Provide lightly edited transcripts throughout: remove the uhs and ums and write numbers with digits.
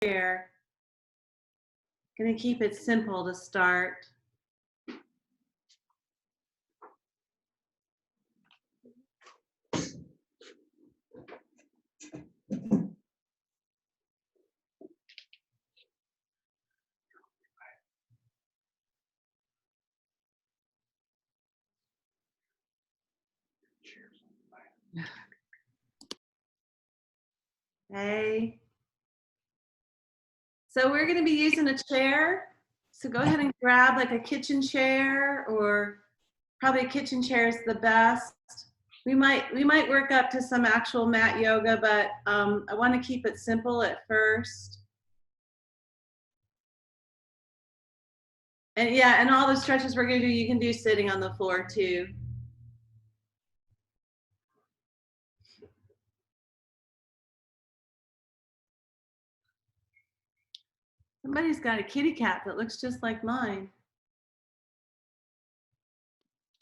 chair. Gonna keep it simple to start. Okay. So we're going to be using a chair. So go ahead and grab like a kitchen chair, or probably a kitchen chair is the best. We might work up to some actual mat yoga, but I want to keep it simple at first. And yeah, and all the stretches we're going to do, you can do sitting on the floor too. Somebody's got a kitty cat that looks just like mine.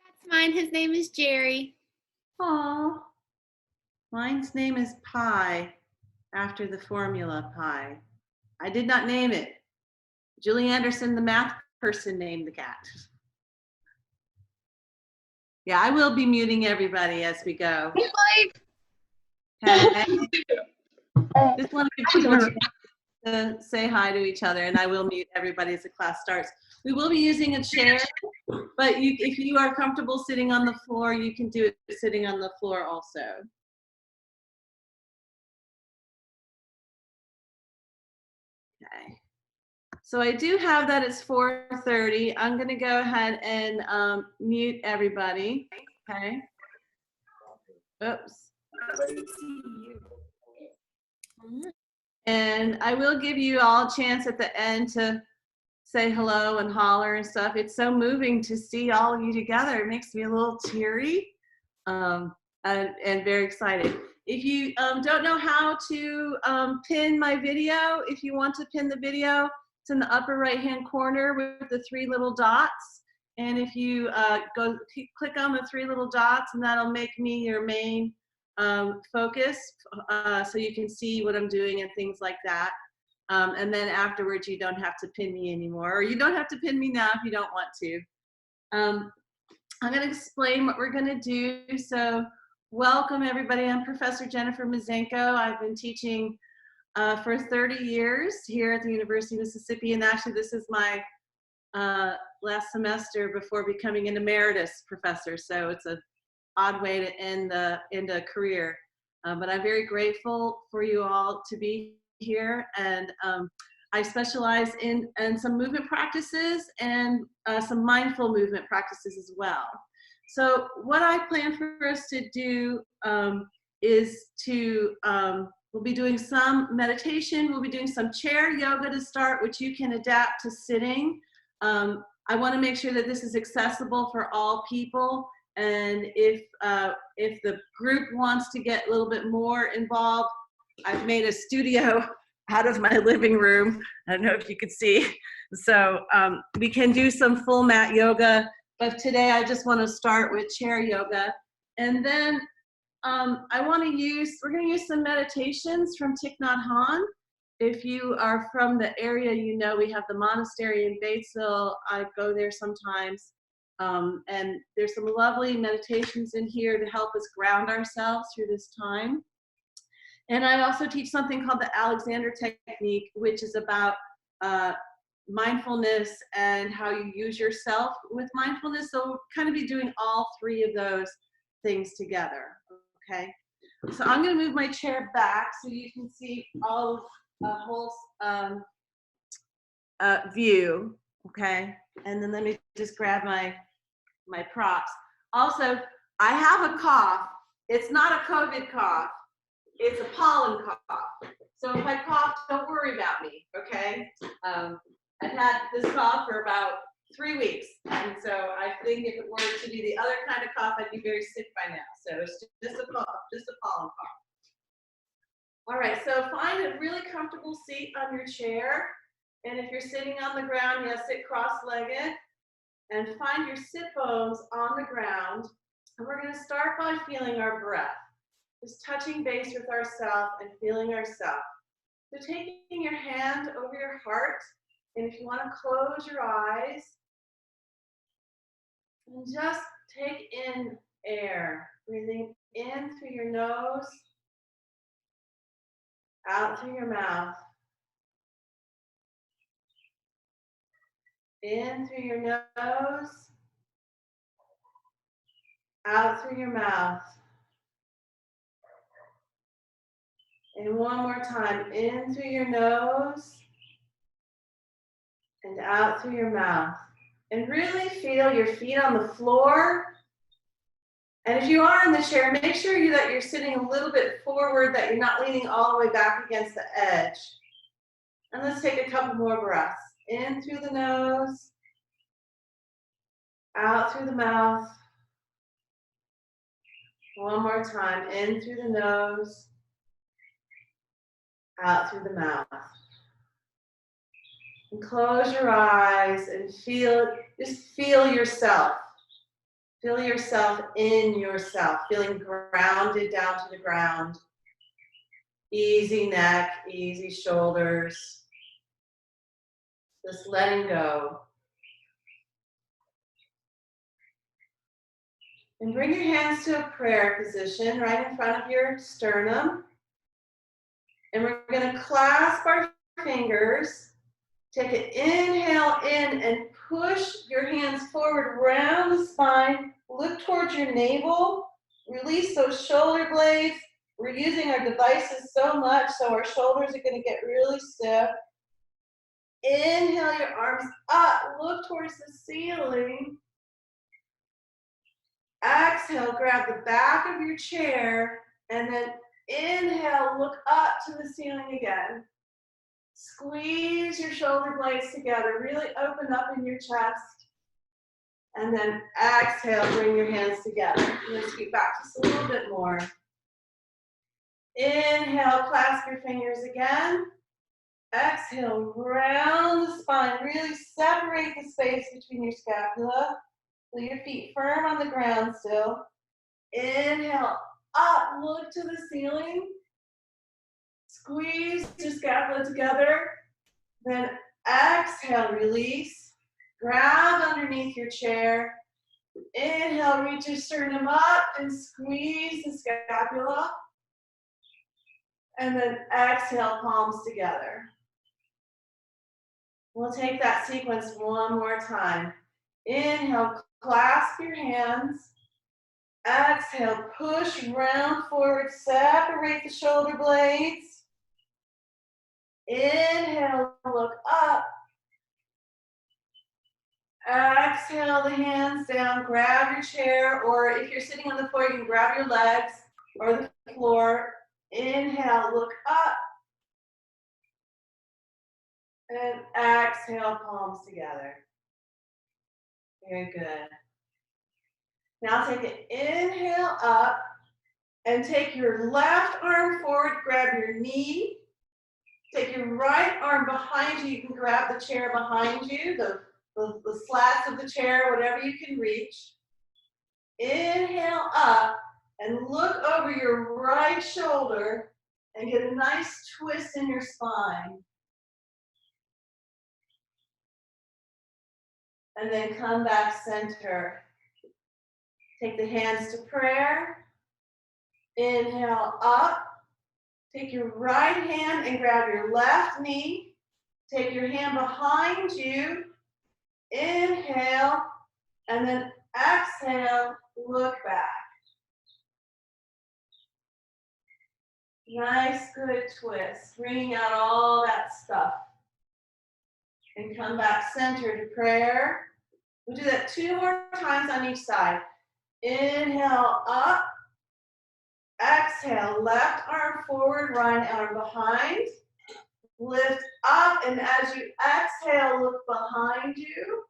That's mine. His name is Jerry. Aw. Mine's name is Pi, after the formula pi. I did not name it. Julie Anderson, the math person, named the cat. Yeah, I will be muting everybody as we go. Okay. Just want to give people a chance to say hi to each other, and I will mute everybody as the class starts. We will be using a chair, but if you are comfortable sitting on the floor, you can do it sitting on the floor also. Okay. So I do have that it's 4:30. I'm going to go ahead and mute everybody. Okay. Oops. And I will give you all a chance at the end to say hello and holler and stuff. It's so moving to see all of you together. It makes me a little teary and very excited. If you don't know how to pin my video, if you want to pin the video, it's in the upper right-hand corner with the 3 little dots. And if you click on the 3 little dots, and that'll make me your main focus, so you can see what I'm doing and things like that. And then afterwards, you don't have to pin me anymore, or you don't have to pin me now if you don't want to. I'm going to explain what we're going to do. So welcome, everybody. I'm Professor Jennifer Mizenko. I've been teaching for 30 years here at the University of Mississippi, and actually this is my last semester before becoming an emeritus professor, so it's an odd way to end a career. But I'm very grateful for you all to be here, and I specialize in some movement practices and some mindful movement practices as well. So what I plan for us to do is to, we'll be doing some meditation, we'll be doing some chair yoga to start, which you can adapt to sitting. I want to make sure that this is accessible for all people, and if the group wants to get a little bit more involved, I've made a studio out of my living room. I don't know if you could see. So we can do some full mat yoga, but today I just want to start with chair yoga. And then we're going to use some meditations from Thich Nhat Hanh. If you are from the area, you know we have the monastery in Batesville. I go there sometimes. And there's some lovely meditations in here to help us ground ourselves through this time. And I also teach something called the Alexander Technique, which is about mindfulness and how you use yourself with mindfulness. So we'll kind of be doing all 3 of those things together, okay? So I'm gonna move my chair back so you can see all of a whole view, okay? And then let me just grab my props. Also, I have a cough. It's not a COVID cough. It's a pollen cough. So if I cough, don't worry about me, okay? I've had this cough for about 3 weeks. And so I think if it were to be the other kind of cough, I'd be very sick by now. So it's just a cough, just a pollen cough. All right, so find a really comfortable seat on your chair. And if you're sitting on the ground, yes, sit cross-legged. And find your sit bones on the ground. And we're going to start by feeling our breath. Just touching base with ourselves and feeling ourselves. So taking your hand over your heart, and if you want to close your eyes, and just take in air, breathing in through your nose, out through your mouth. In through your nose, out through your mouth. And one more time, in through your nose and out through your mouth. And really feel your feet on the floor. And if you are in the chair, make sure that you're sitting a little bit forward, that you're not leaning all the way back against the edge. And let's take a couple more breaths. In through the nose, out through the mouth. One more time, in through the nose, out through the mouth. And close your eyes and just feel yourself. Feel yourself in yourself, feeling grounded down to the ground. Easy neck, easy shoulders. Just letting go. And bring your hands to a prayer position right in front of your sternum. And we're going to clasp our fingers. Take an inhale in and push your hands forward, round the spine. Look towards your navel. Release those shoulder blades. We're using our devices so much, so our shoulders are going to get really stiff. Inhale your arms up. Look towards the ceiling. Exhale, grab the back of your chair. And then inhale, look up to the ceiling again. Squeeze your shoulder blades together. Really open up in your chest. And then exhale, bring your hands together. Let's scoot back just a little bit more. Inhale, clasp your fingers again. Exhale, round the spine. Really separate the space between your scapula. Feel your feet firm on the ground still. Inhale, up, look to the ceiling. Squeeze your scapula together. Then exhale, release. Grab underneath your chair. Inhale, reach your sternum up and squeeze the scapula. And then exhale, palms together. We'll take that sequence one more time. Inhale, clasp your hands. Exhale, push round forward, separate the shoulder blades. Inhale, look up. Exhale the hands down, grab your chair, or if you're sitting on the floor, you can grab your legs or the floor. Inhale, look up. And exhale, palms together. Very good. Now take an inhale up and take your left arm forward, grab your knee. Take your right arm behind you. You can grab the chair behind you, the slats of the chair, whatever you can reach. Inhale up and look over your right shoulder and get a nice twist in your spine. And then come back center. Take the hands to prayer. Inhale up. Take your right hand and grab your left knee. Take your hand behind you. Inhale. And then exhale, look back. Nice, good twist. Bringing out all that stuff. And come back center to prayer. We'll do that 2 more times on each side. Inhale up. Exhale, left arm forward, right arm behind. Lift up, and as you exhale, look behind you.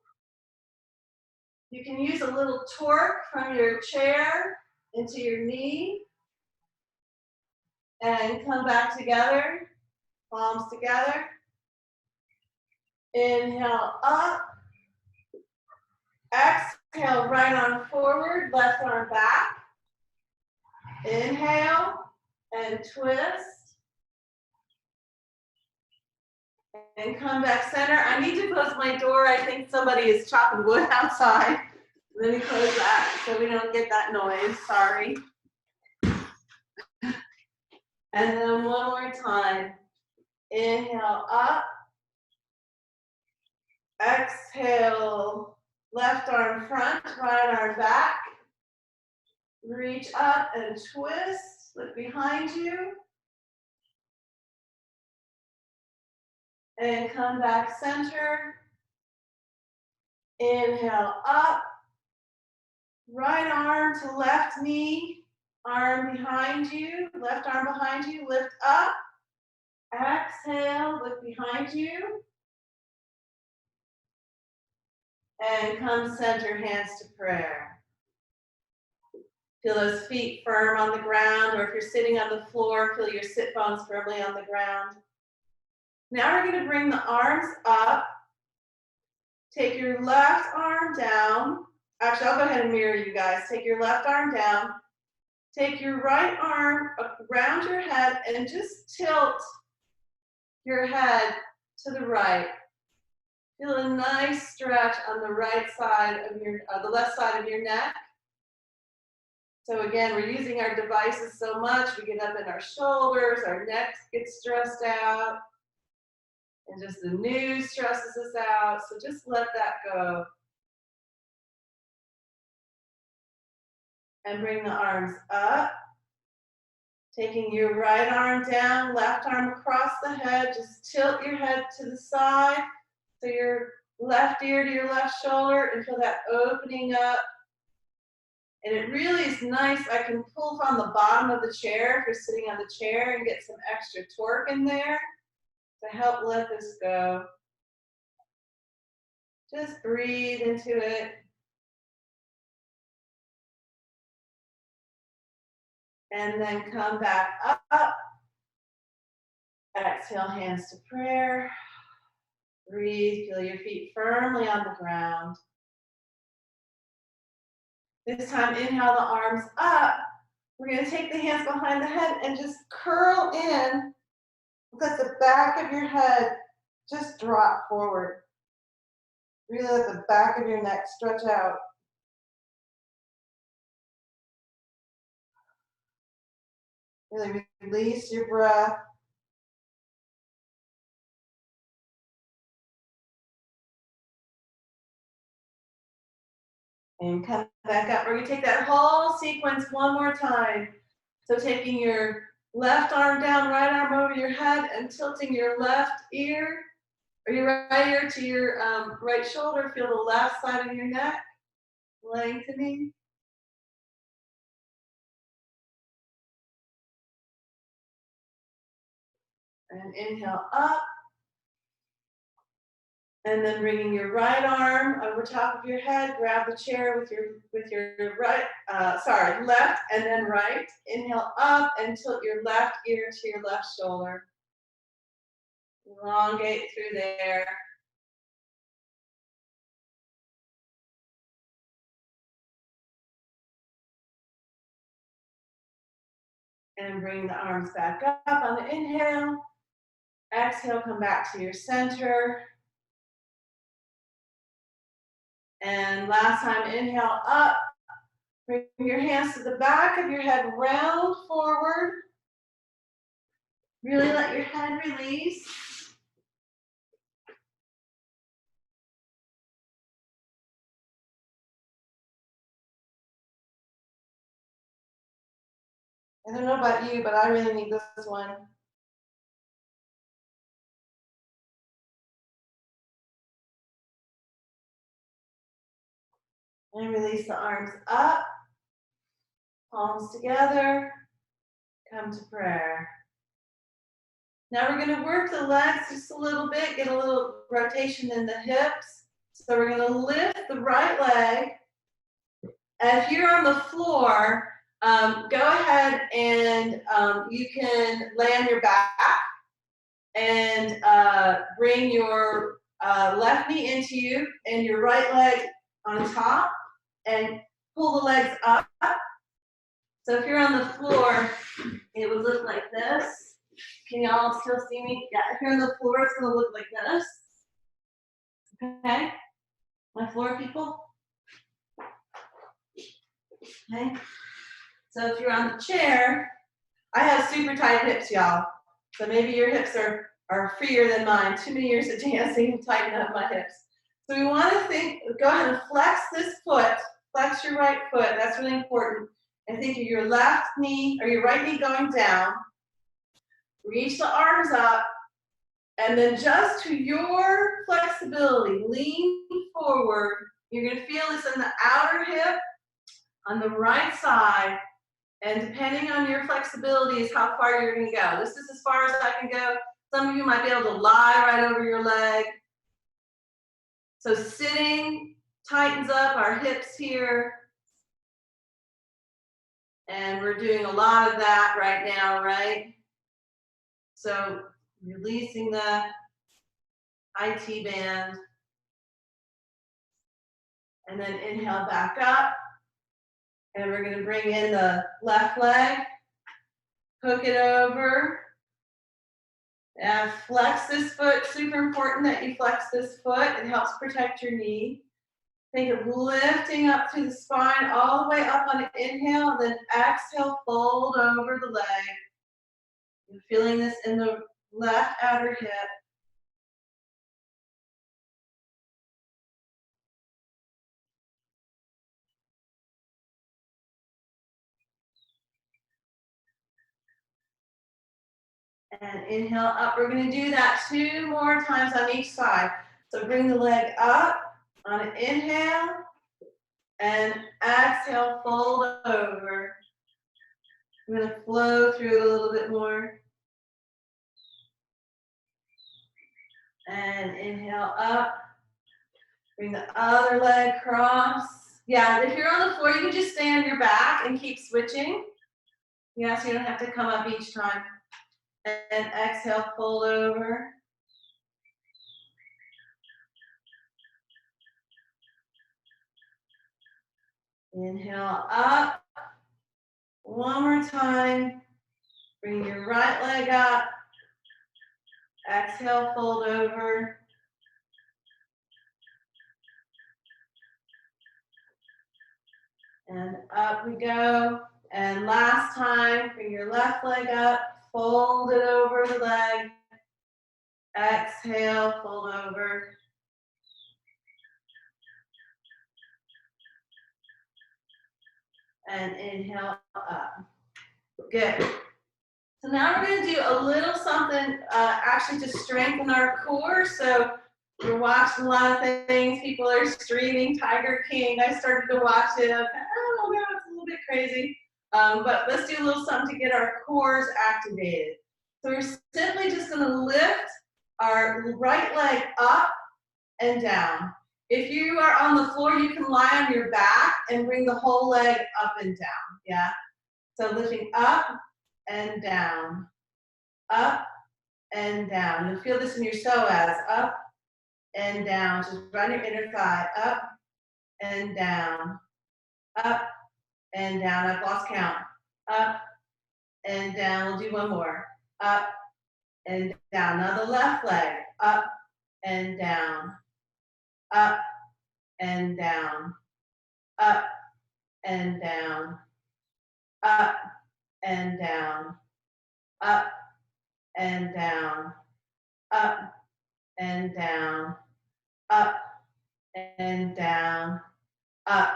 You can use a little torque from your chair into your knee. And come back together, palms together. Inhale up. Exhale, right arm forward, left arm back. Inhale and twist. And come back center. I need to close my door. I think somebody is chopping wood outside. Let me close that so we don't get that noise. Sorry. And then one more time. Inhale up. Exhale. Left arm front, right arm back. Reach up and twist. Look behind you. And come back center. Inhale up. Right arm to left knee. Arm behind you. Left arm behind you. Lift up. Exhale. Look behind you. And come center, hands to prayer. Feel those feet firm on the ground, or if you're sitting on the floor, feel your sit bones firmly on the ground. Now we're going to bring the arms up. Take your left arm down. Actually, I'll go ahead and mirror you guys. Take your left arm down. Take your right arm around your head and just tilt your head to the right. Feel a nice stretch on the right side of your, the left side of your neck. So again, we're using our devices so much, we get up in our shoulders, our necks get stressed out, and just the news stresses us out, so just let that go. And bring the arms up, taking your right arm down, left arm across the head, just tilt your head to the side, so your left ear to your left shoulder, and feel that opening up. And it really is nice. I can pull from the bottom of the chair if you're sitting on the chair and get some extra torque in there to help let this go. Just breathe into it. And then come back up. Exhale, hands to prayer. Breathe, feel your feet firmly on the ground. This time, inhale the arms up. We're going to take the hands behind the head and just curl in. Let the back of your head just drop forward. Really let the back of your neck stretch out. Really release your breath. And come back up. We're going to take that whole sequence one more time. So taking your left arm down, right arm over your head, and tilting your left ear, or your right ear to your right shoulder. Feel the left side of your neck lengthening. And inhale up. And then bringing your right arm over top of your head, grab the chair with your right, left and then right. Inhale up and tilt your left ear to your left shoulder. Elongate through there. And bring the arms back up on the inhale. Exhale, come back to your center. And last time, inhale up. Bring your hands to the back of your head, round forward. Really let your head release. I don't know about you, but I really need this one. And release the arms up, palms together, come to prayer. Now we're going to work the legs just a little bit, get a little rotation in the hips. So we're going to lift the right leg. And if you're on the floor, go ahead and you can lay on your back and bring your left knee into you and your right leg on top and pull the legs up. So if you're on the floor, it would look like this. Can y'all still see me? Yeah, if you're on the floor, it's gonna look like this. Okay? My floor people? Okay? So if you're on the chair, I have super tight hips, y'all. So maybe your hips are freer than mine. Too many years of dancing, tighten up my hips. So we want to think, go ahead and flex this foot, flex your right foot, that's really important. And think of your left knee or your right knee going down. Reach the arms up, and then just to your flexibility, lean forward. You're gonna feel this in the outer hip on the right side, and depending on your flexibility is how far you're gonna go. This is as far as I can go. Some of you might be able to lie right over your leg. So sitting tightens up our hips here. And we're doing a lot of that right now, right? So releasing the IT band. And then inhale back up. And we're gonna bring in the left leg, hook it over. And flex this foot, super important that you flex this foot. It helps protect your knee. Think of lifting up through the spine all the way up on an inhale, and then exhale, fold over the leg. You're feeling this in the left outer hip. And inhale up. We're going to do that 2 more times on each side. So bring the leg up on an inhale, and exhale, fold over. I'm going to flow through it a little bit more. And inhale up. Bring the other leg across. Yeah, if you're on the floor, you can just stay on your back and keep switching. Yeah, so you don't have to come up each time. And exhale, fold over. Inhale up. One more time. Bring your right leg up. Exhale, fold over. And up we go. And last time, bring your left leg up. Fold it over the leg. Exhale, fold over. And inhale up. Good. So now we're going to do a little something actually to strengthen our core. So we're watching a lot of things. People are streaming Tiger King. I started to watch it. I thought, oh, no, it's a little bit crazy. But let's do a little something to get our cores activated. So we're simply just going to lift our right leg up and down. If you are on the floor, you can lie on your back and bring the whole leg up and down. Yeah. So lifting up and down, up and down. You'll feel this in your psoas, up and down. Just run your inner thigh, up and down, up and down. I've lost count. Up and down. We'll do one more. Up and down. Now the left leg, up and down, up and down, up and down, up and down, up and down, up and down, up and down, up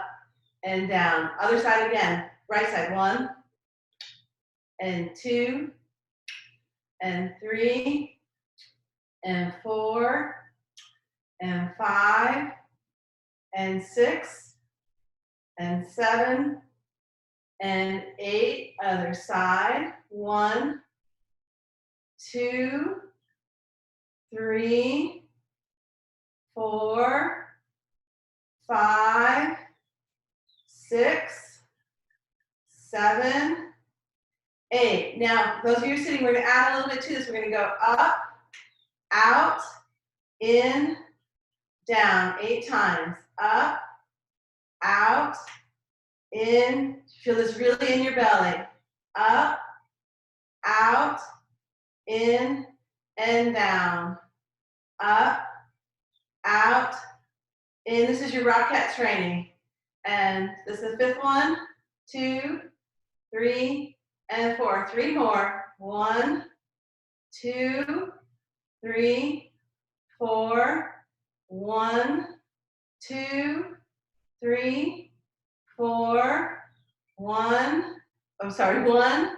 and down. Other side again. Right side. 1 and 2 and 3 and 4 and 5 and 6 and 7 and 8. Other side. 1, 2, 3, 4, 5, 6, 7, 8. Now, those of you who are sitting, we're going to add a little bit to this. We're going to go up, out, in, down 8 times. Up, out, in. Feel this really in your belly. Up, out, in and down, up, out, in. This is your rocket training. And this is the fifth one, 2, 3, and 4. 3 more. 1, 2, 3, 4. 1, 2, 3, 4. 1. I'm sorry. 1,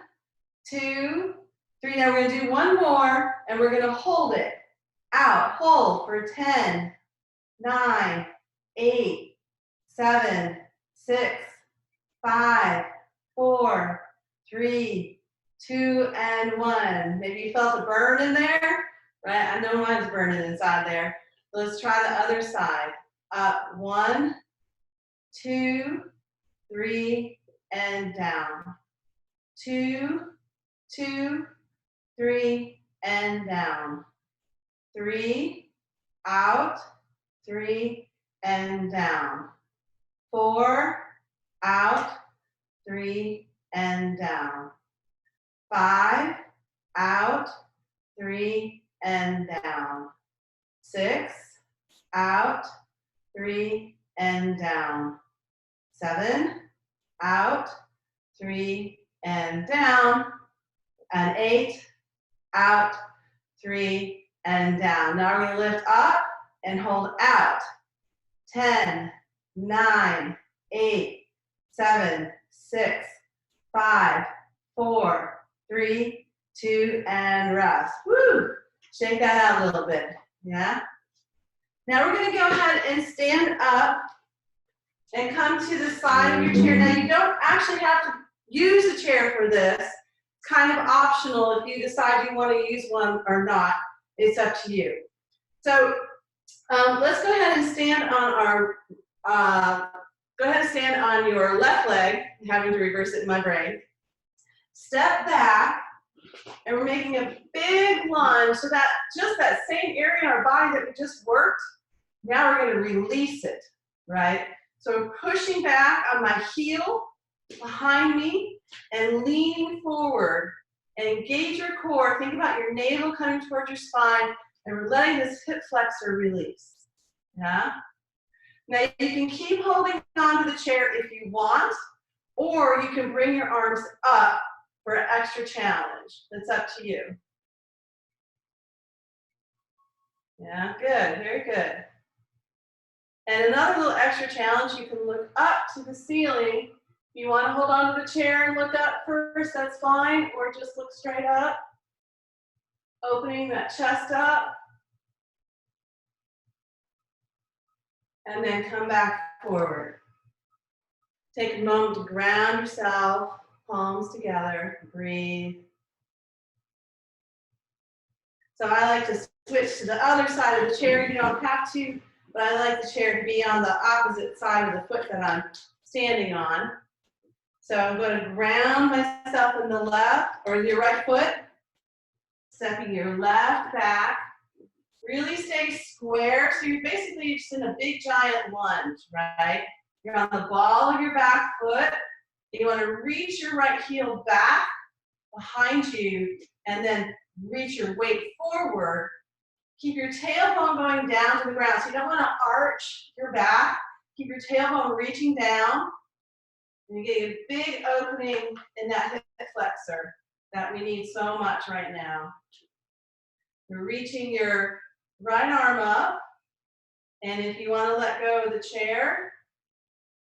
2, 3. Now we're going to do one more, and we're going to hold it out. Hold for 10, 9, 8, 7, 6, 5, 4, 3, 2, and 1. Maybe you felt a burn in there, right? I know mine's burning inside there. Let's try the other side. Up, 1, 2, 3, and down. 2, 2, 3, and down. 3, out, 3, and down. 4, out, 3, and down. 5, out, 3, and down. 6, out, 3, and down. 7, out, 3, and down. And 8, out, 3, and down. Now we're going to lift up and hold out. 10, 9, 8, 7, 6, 5, 4, 3, 2, and rest. Woo! Shake that out a little bit. Yeah? Now we're going to go ahead and stand up and come to the side of your chair. Now you don't actually have to use the chair for this. It's kind of optional if you decide you want to use one or not. It's up to you. So let's go ahead and stand on our, go ahead and stand on your left leg. I'm having to reverse it in my brain. Step back, and we're making a big lunge so that just that same area in our body that we just worked, now we're going to release it, right? So I'm pushing back on my heel behind me and leaning forward and engage your core. Think about your navel coming towards your spine, and we're letting this hip flexor release. Yeah? Now you can keep holding on to the chair if you want, or you can bring your arms up for an extra challenge. That's up to you. Yeah, good, very good. And another little extra challenge, you can look up to the ceiling. If you want to hold on to the chair and look up first, that's fine, or just look straight up. Opening that chest up. And then come back forward. Take a moment to ground yourself, palms together, breathe. So I like to switch to the other side of the chair. You don't have to, but I like the chair to be on the opposite side of the foot that I'm standing on. So I'm going to ground myself in the left or your right foot, stepping your left back. Really stay square. So you're basically just in a big giant lunge, right? You're on the ball of your back foot. You want to reach your right heel back behind you and then reach your weight forward. Keep your tailbone going down to the ground. So you don't want to arch your back. Keep your tailbone reaching down. And you get a big opening in that hip flexor that we need so much right now. You're reaching your right arm up. And if you want to let go of the chair,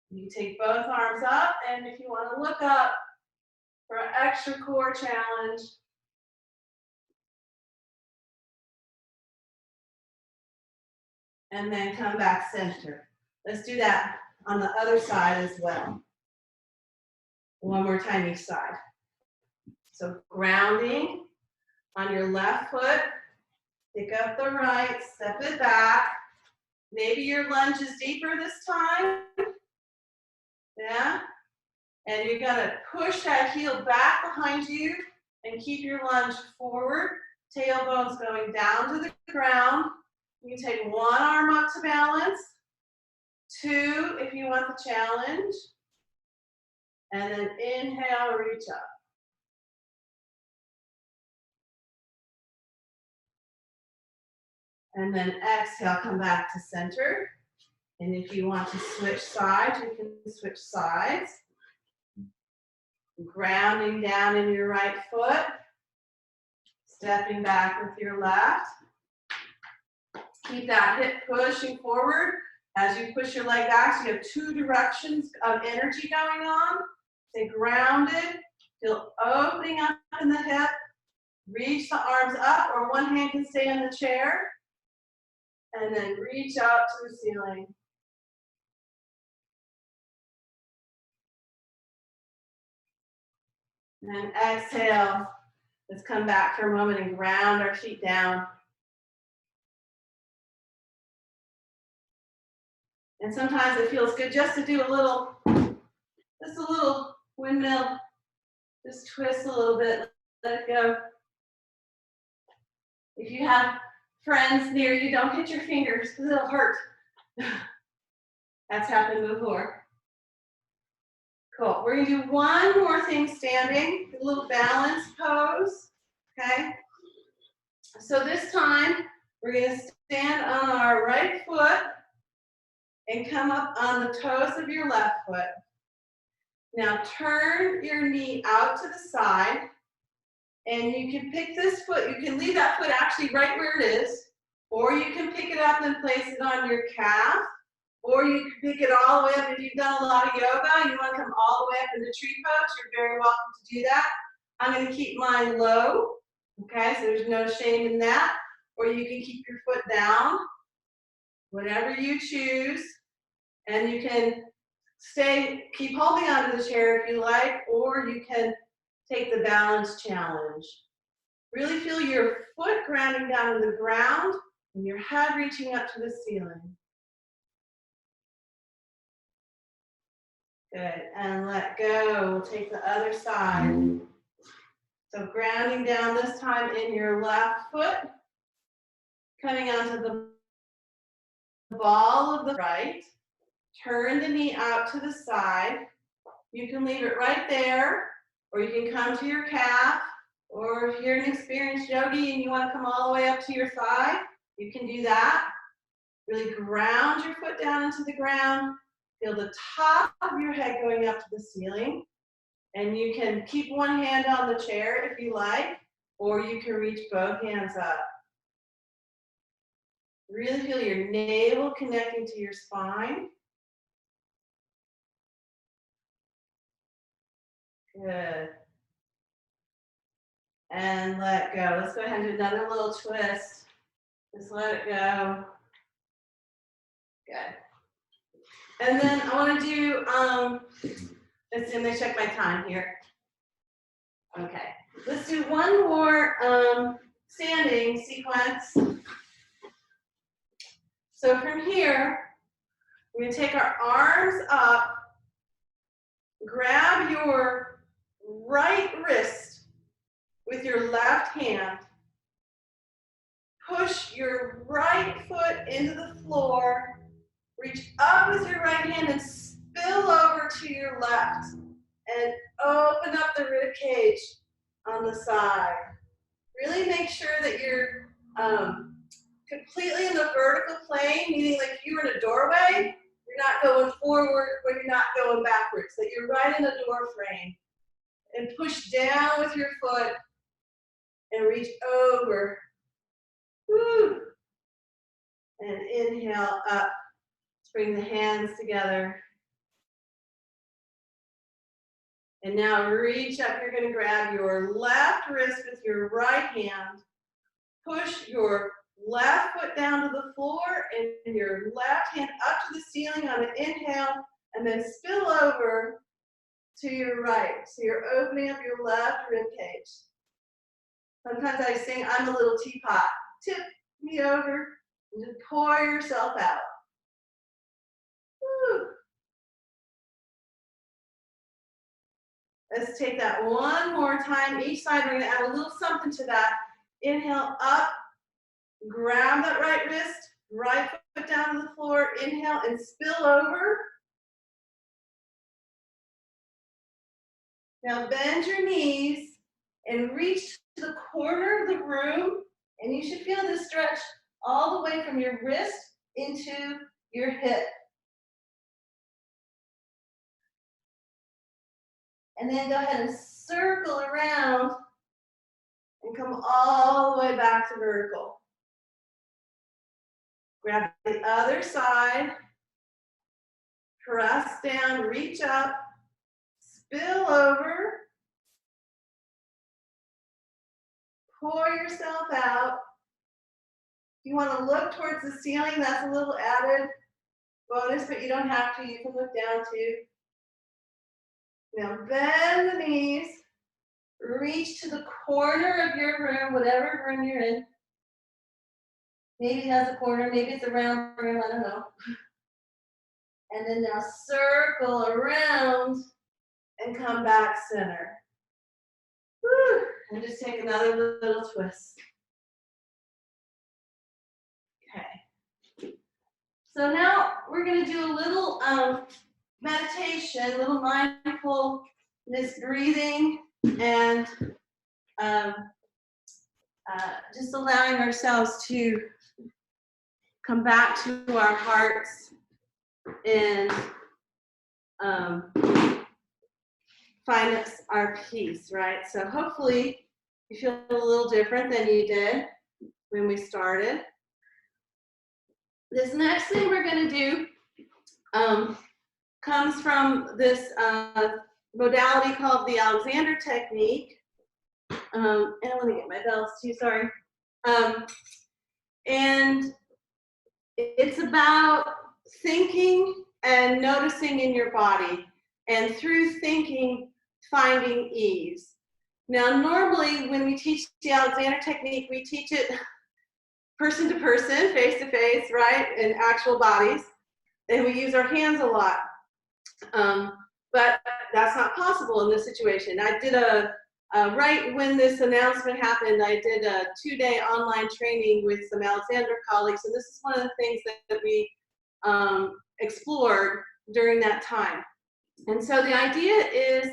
you can take both arms up. And if you want to look up for an extra core challenge, and then come back center. Let's do that on the other side as well. One more time each side. So grounding on your left foot, pick up the right, step it back. Maybe your lunge is deeper this time. Yeah? And you're gonna push that heel back behind you and keep your lunge forward. Tailbone's going down to the ground. You can take one arm up to balance, two if you want the challenge, and then inhale, reach up. And then exhale, come back to center. And if you want to switch sides, you can switch sides. Grounding down in your right foot. Stepping back with your left. Keep that hip pushing forward. As you push your leg back, so you have two directions of energy going on. Stay grounded. Feel opening up in the hip. Reach the arms up, or one hand can stay in the chair. And then reach out to the ceiling. And then exhale. Let's come back for a moment and ground our feet down. And sometimes it feels good just to do a little windmill. Just twist a little bit, let it go. If you have friends near you, don't hit your fingers because it'll hurt. That's happened before. Cool. We're going to do one more thing standing, a little balance pose. Okay? So this time, we're going to stand on our right foot and come up on the toes of your left foot. Now turn your knee out to the side, and you can pick this foot, you can leave that foot actually right where it is, or you can pick it up and place it on your calf, or you can pick it all the way up. If you've done a lot of yoga, you want to come all the way up into tree pose, you're very welcome to do that. I'm going to keep mine low, okay, so there's no shame in that, or you can keep your foot down, whatever you choose, and you can keep holding onto the chair if you like, or you can take the balance challenge. Really feel your foot grounding down to the ground and your head reaching up to the ceiling. Good, and let go. We'll take the other side. So grounding down this time in your left foot, coming onto the ball of the right. Turn the knee out to the side. You can leave it right there, or you can come to your calf, or if you're an experienced yogi and you want to come all the way up to your thigh, you can do that. Really ground your foot down into the ground. Feel the top of your head going up to the ceiling. And you can keep one hand on the chair if you like, or you can reach both hands up. Really feel your navel connecting to your spine. Good. And let go. Let's go ahead and do another little twist. Just let it go. Good. And then I want to do, let me check my time here. Okay. Let's do one more standing sequence. So from here, we're going to take our arms up, grab your right wrist with your left hand, push your right foot into the floor, reach up with your right hand and spill over to your left, and open up the rib cage on the side. Really make sure that you're completely in the vertical plane, meaning like if you were in a doorway, you're not going forward, but you're not going backwards, that you're right in the door frame. And push down with your foot and reach over. Woo. And inhale up. Let's bring the hands together. And now reach up. You're going to grab your left wrist with your right hand. Push your left foot down to the floor and your left hand up to the ceiling on an inhale, and then spill over to your right. So you're opening up your left rib cage. Sometimes I sing, I'm a little teapot. Tip me over and just pour yourself out. Woo. Let's take that one more time. Each side, we're going to add a little something to that. Inhale up, grab that right wrist, right foot down to the floor. Inhale and spill over. Now bend your knees and reach to the corner of the room, and you should feel this stretch all the way from your wrist into your hip. And then go ahead and circle around and come all the way back to vertical. Grab the other side, press down, reach up, spill over, pour yourself out. If you want to look towards the ceiling, that's a little added bonus, but you don't have to. You can look down too. Now bend the knees, reach to the corner of your room, whatever room you're in. Maybe it has a corner, maybe it's a round room, I don't know. And then now circle around and come back center. Whew. And just take another little twist. Okay. So now we're going to do a little meditation, a little mindfulness breathing, and just allowing ourselves to come back to our hearts and find us our peace, right? So hopefully you feel a little different than you did when we started. This next thing we're going to do comes from this modality called the Alexander technique. And I want to get my bells too, sorry. And it's about thinking and noticing in your body, and through thinking, finding ease. Now, normally when we teach the Alexander technique, we teach it person to person, face to face, right, in actual bodies, and we use our hands a lot. But that's not possible in this situation. I did right when this announcement happened, I did a 2-day online training with some Alexander colleagues, and this is one of the things that we explored during that time. And so the idea is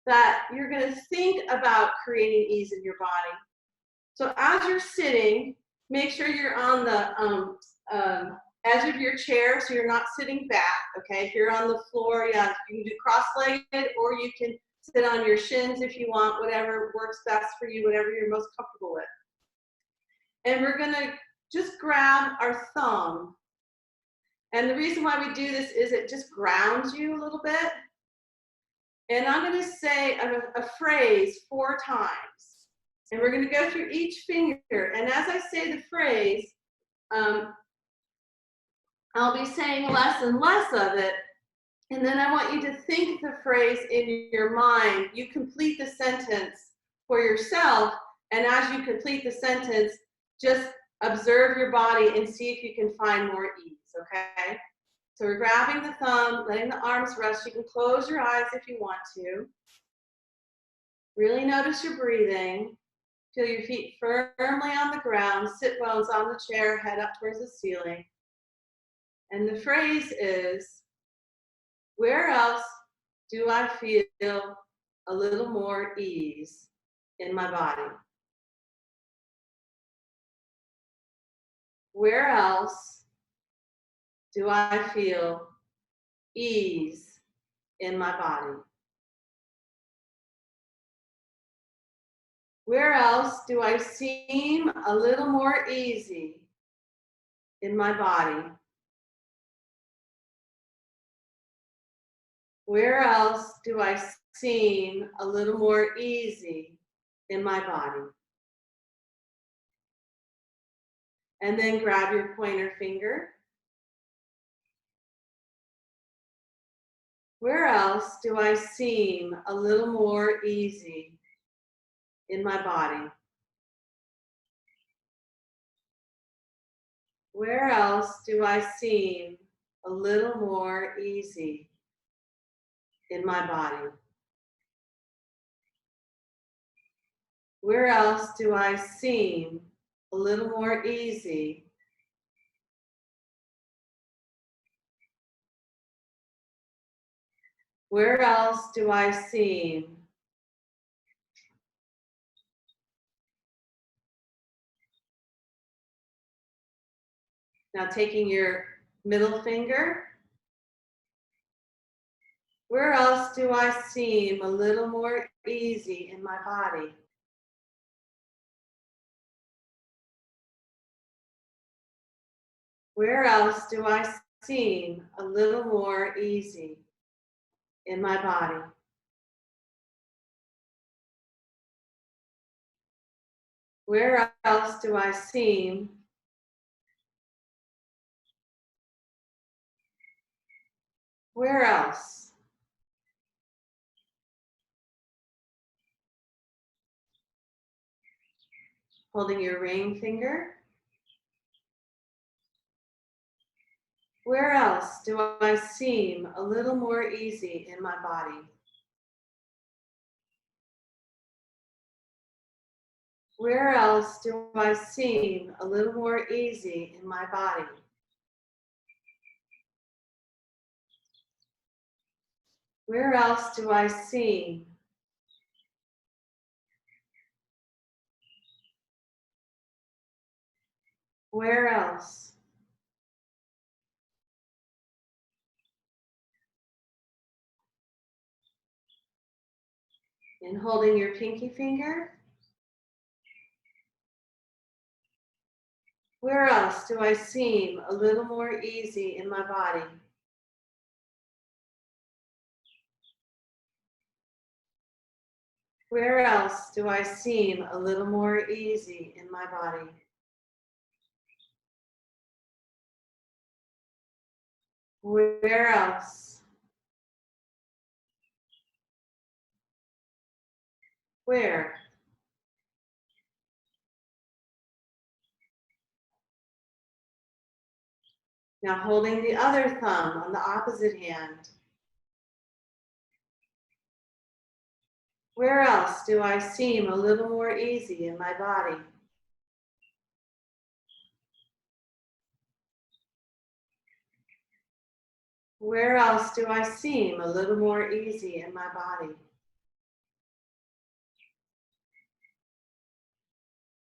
that you're going to think about creating ease in your body. So as you're sitting, make sure you're on the edge of your chair, so you're not sitting back, okay? If you're on the floor, yeah, you can do cross-legged, or you can sit on your shins if you want, whatever works best for you, whatever you're most comfortable with. And we're gonna just grab our thumb. And the reason why we do this is it just grounds you a little bit. And I'm gonna say a phrase 4 times. And we're gonna go through each finger. And as I say the phrase, I'll be saying less and less of it. And then I want you to think the phrase in your mind. You complete the sentence for yourself. And as you complete the sentence, just observe your body and see if you can find more ease, okay? So we're grabbing the thumb, letting the arms rest. You can close your eyes if you want to. Really notice your breathing. Feel your feet firmly on the ground, sit bones on the chair, head up towards the ceiling. And the phrase is, where else do I feel a little more ease in my body? Where else do I feel ease in my body? Where else do I seem a little more easy in my body? Where else do I seem a little more easy in my body? And then grab your pointer finger. Where else do I seem a little more easy in my body? Where else do I seem a little more easy in my body? Where else do I seem a little more easy? Where else do I seem Now taking your middle finger, where else do I seem a little more easy in my body? Where else do I seem a little more easy in my body? Where else do I seem where else? Holding your ring finger. Where else do I seem a little more easy in my body? Where else do I seem a little more easy in my body? Where else do I seem? Where else? And holding your pinky finger. Where else do I seem a little more easy in my body? Where else do I seem a little more easy in my body? Where else? Where? Now holding the other thumb on the opposite hand. Where else do I seem a little more easy in my body? Where else do I seem a little more easy in my body?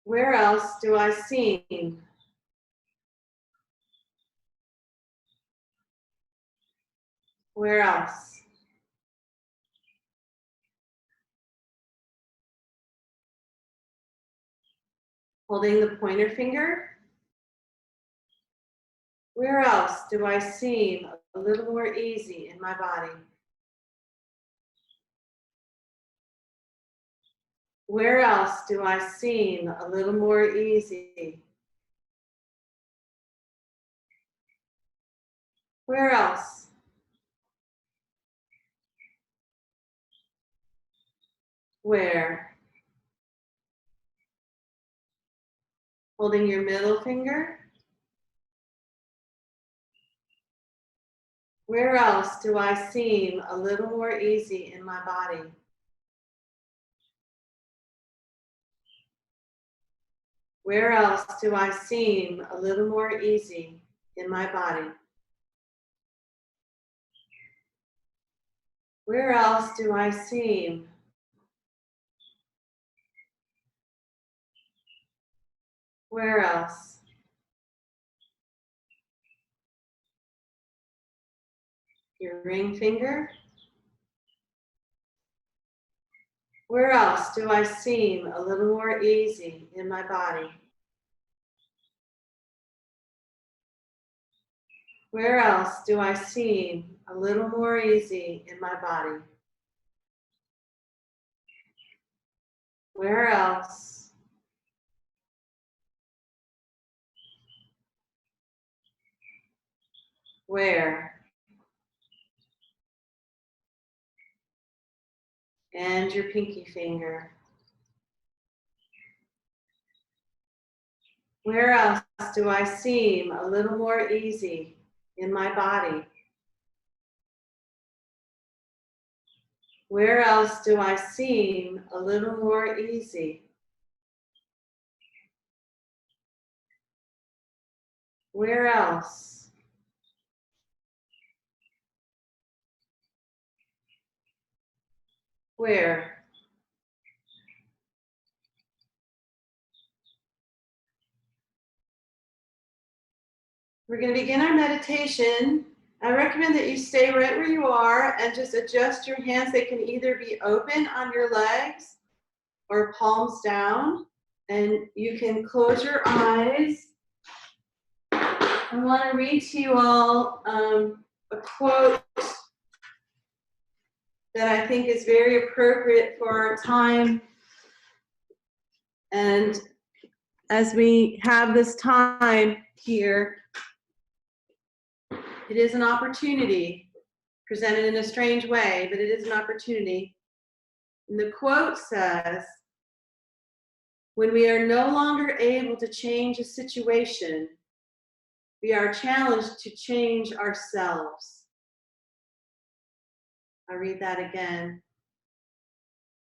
Where else do I seem? Where else? Holding the pointer finger. Where else do I seem a little more easy in my body? Where else do I seem a little more easy? Where else? Where? Holding your middle finger. Where else do I seem a little more easy in my body? Where else do I seem a little more easy in my body? Where else do I seem? Where else? Your ring finger. Where else do I seem a little more easy in my body? Where else do I seem a little more easy in my body? Where else? Where? And your pinky finger. Where else do I seem a little more easy in my body? Where else do I seem a little more easy? Where else? Where? We're going to begin our meditation. I recommend that you stay right where you are and just adjust your hands. They can either be open on your legs or palms down. And you can close your eyes. I want to read to you all a quote that I think is very appropriate for our time. And as we have this time here, it is an opportunity, presented in a strange way, but it is an opportunity. And the quote says, "When we are no longer able to change a situation, we are challenged to change ourselves." I read that again.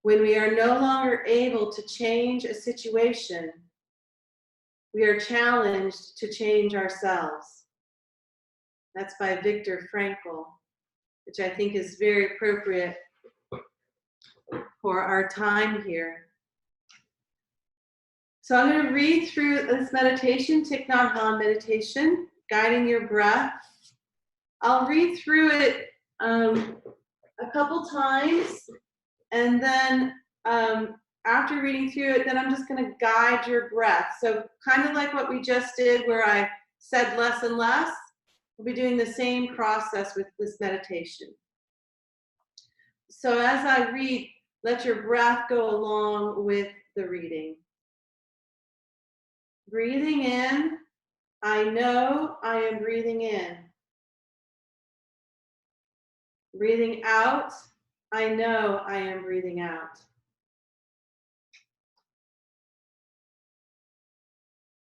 When we are no longer able to change a situation, we are challenged to change ourselves. That's by Viktor Frankl, which I think is very appropriate for our time here. So I'm going to read through this meditation, Thich Nhat Hanh meditation, guiding your breath. I'll read through it a couple times, and then after reading through it, then I'm just going to guide your breath. So kind of like what we just did where I said less and less, we'll be doing the same process with this meditation. So as I read, let your breath go along with the reading. Breathing in, I know I am breathing in. Breathing out, I know I am breathing out.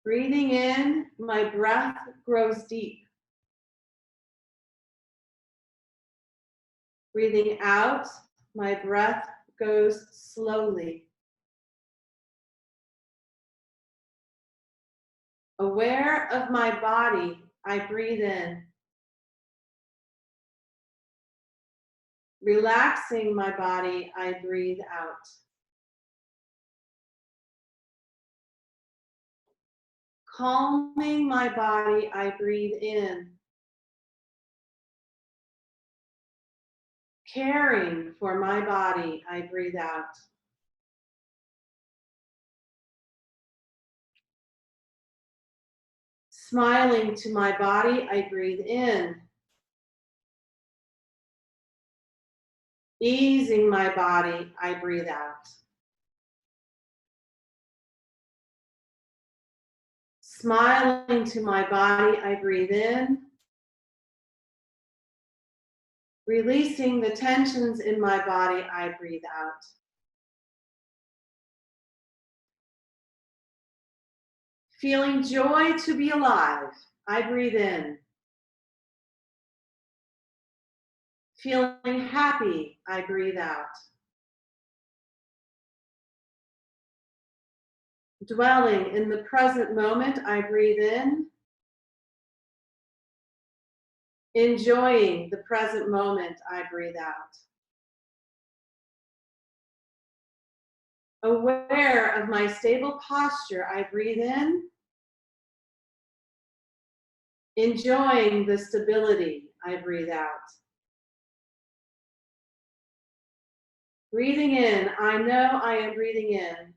Breathing in, my breath grows deep. Breathing out, my breath goes slowly. Aware of my body, I breathe in. Relaxing my body, I breathe out. Calming my body, I breathe in. Caring for my body, I breathe out. Smiling to my body, I breathe in. Easing my body, I breathe out. Smiling to my body, I breathe in. Releasing the tensions in my body, I breathe out. Feeling joy to be alive, I breathe in. Feeling happy, I breathe out. Dwelling in the present moment, I breathe in. Enjoying the present moment, I breathe out. Aware of my stable posture, I breathe in. Enjoying the stability, I breathe out. Breathing in, I know I am breathing in.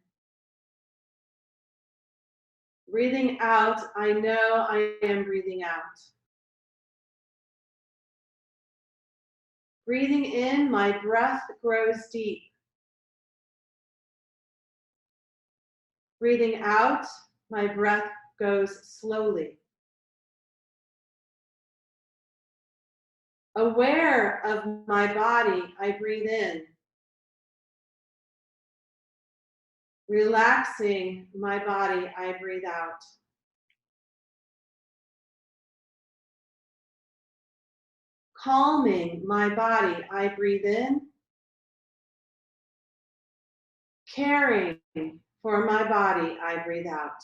Breathing out, I know I am breathing out. Breathing in, my breath grows deep. Breathing out, my breath goes slowly. Aware of my body, I breathe in. Relaxing my body, I breathe out. Calming my body, I breathe in. Caring for my body, I breathe out.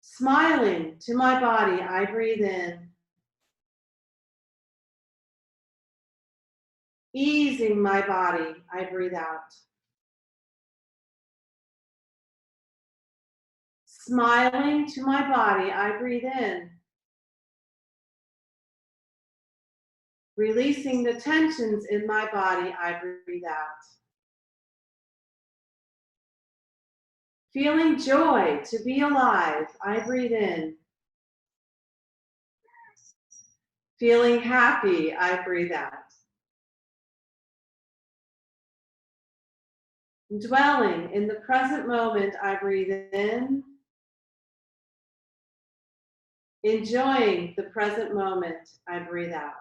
Smiling to my body, I breathe in. Easing my body, I breathe out. Smiling to my body, I breathe in. Releasing the tensions in my body, I breathe out. Feeling joy to be alive, I breathe in. Feeling happy, I breathe out. Dwelling in the present moment, I breathe in. Enjoying the present moment, I breathe out.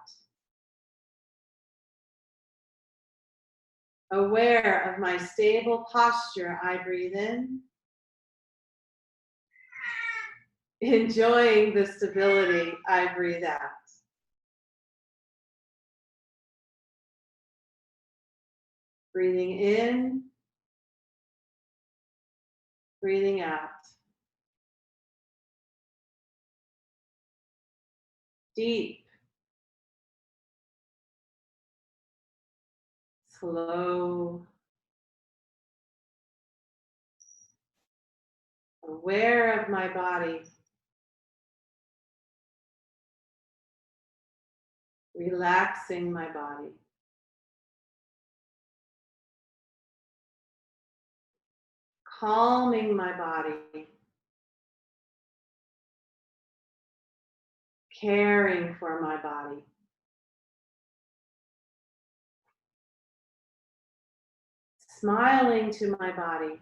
Aware of my stable posture, I breathe in. Enjoying the stability, I breathe out. Breathing in, breathing out. Deep, slow, aware of my body, relaxing my body. Calming my body, caring for my body. Smiling to my body,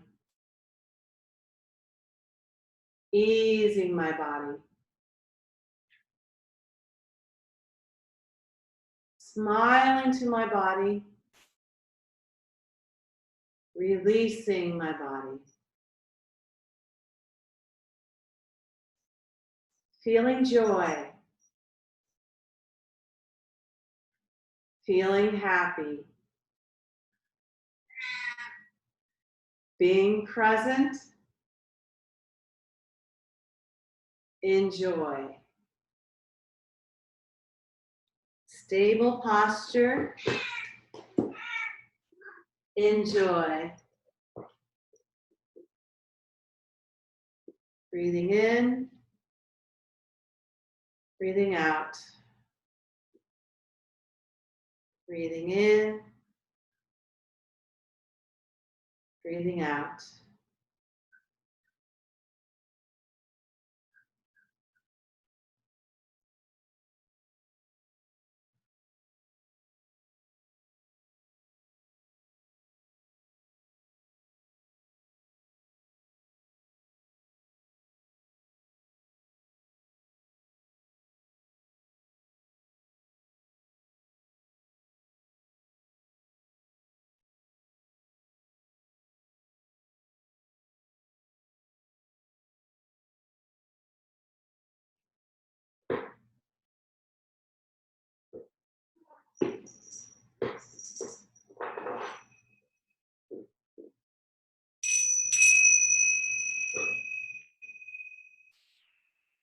easing my body. Smiling to my body, releasing my body. Feeling joy, feeling happy, being present, enjoy. Stable posture, enjoy. Breathing in, breathing out. Breathing in, breathing out.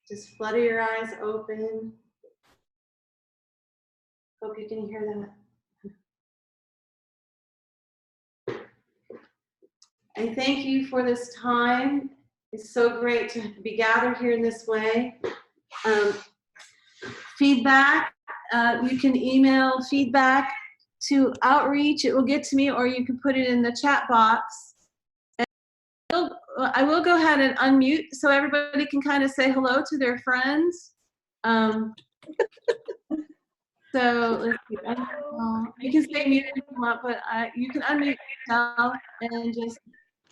Just flutter your eyes open. Hope you can hear that. And thank you for this time. It's so great to be gathered here in this way. Feedback, you can email feedback to Outreach. It will get to me, or you can put it in the chat box. And I will go ahead and unmute so everybody can kind of say hello to their friends. So let's see. You can stay muted if you want, but you can unmute yourself and just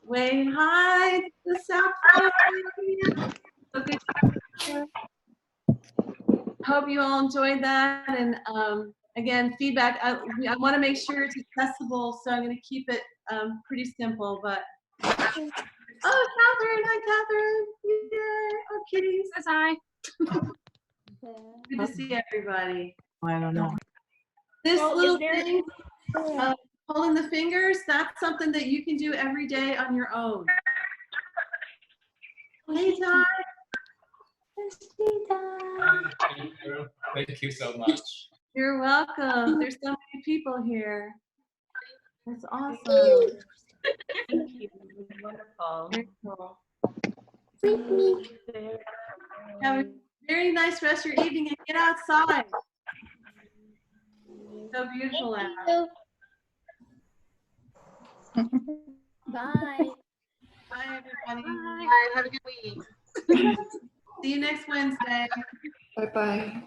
wave hi to the South Florida. So good to hope you all enjoyed that. And again, feedback. I want to make sure it's accessible, so I'm going to keep it pretty simple. But oh, Catherine! Hi, Catherine! Yay! Oh, kitties! Hi. Good to see everybody. I don't know. This little thing, holding the fingers, that's something that you can do every day on your own. Hey, Ty. Thank you so much. You're welcome. There's so many people here. That's awesome. Thank you. Wonderful. Very cool. Have a very nice rest of your evening and get outside. So beautiful out. Bye. Bye, everybody. Bye. Have a good week. See you next Wednesday. Bye-bye.